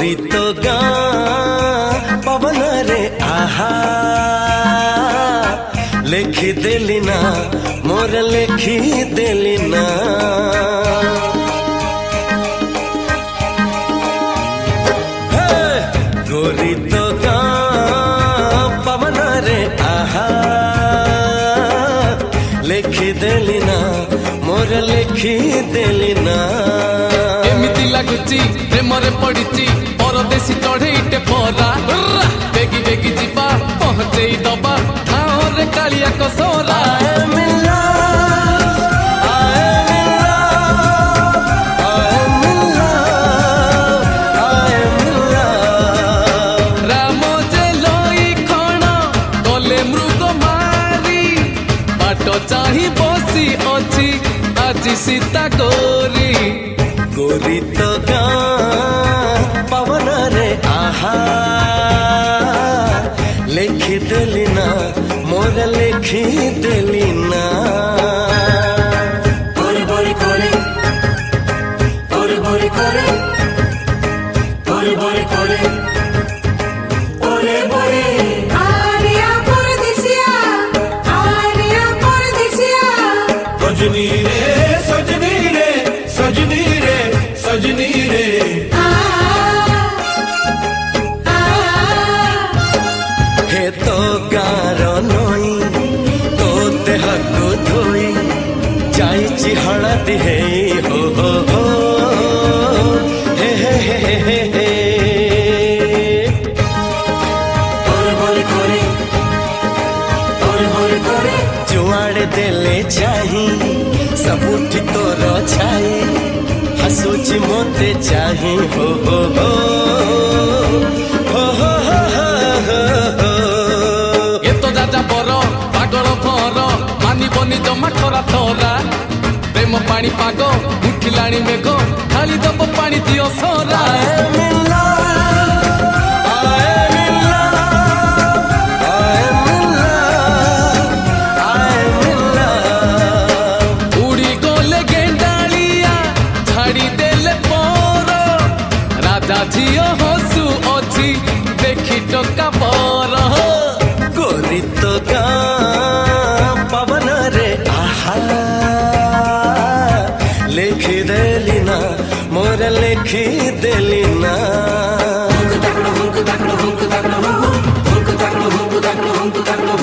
गोरी तो गाँ पवन रे आहा लेखी देली ना मोर लेखी देली ना गोरी तो गाँ पवन रे आहा लेखी देली ना मोर लेखी देली ना एमिति लागुची प्रेमरे पड़िची परदेशी चढ़ेईटे परा बेगी बेगी जीवा पहुंचेई दबा ठाओरे कालिया कसोरा राम जे लई खण गले मृग मारी बाट चाही बसी अछि आज सीता गोरी गोरी तो गाँ पवन रे आहा लेखी देली ना मोर लेखी देली ना बोरे बोरे करे बोरे बोरे करे बोरे बोरे करे बोरे बोरे आरिया परदेसिया सजनी रे सजनी रे सजनी रे सजनी रे हे तो गार नई तो देह को धोई जाइची हळदी हे हो हे हे बोरे बोरे करे बोरे बोरे करे जुआड़े देले चाही सबुठी तोर छाई हसुची मोते चाही हो ए तो दादा बर पागल भर मानिबनी जमा खरा तोरा प्रेम पानी पाग उठिलाणी मेघ खाली दब पानी दियो सरा उड़ी गले गेंडालिया झाड़ी देले पर राजा झियो हसु अछि देखी टका पर गोरी तो गाँ पवन रे आहा लेखी देली ना मोर लेखी देली ना हुंक तकड़ो हुंक तकड़ो हुंक तकड़ो हुंक तकड़ो हुंक तकड़ो हुंक तकड़ो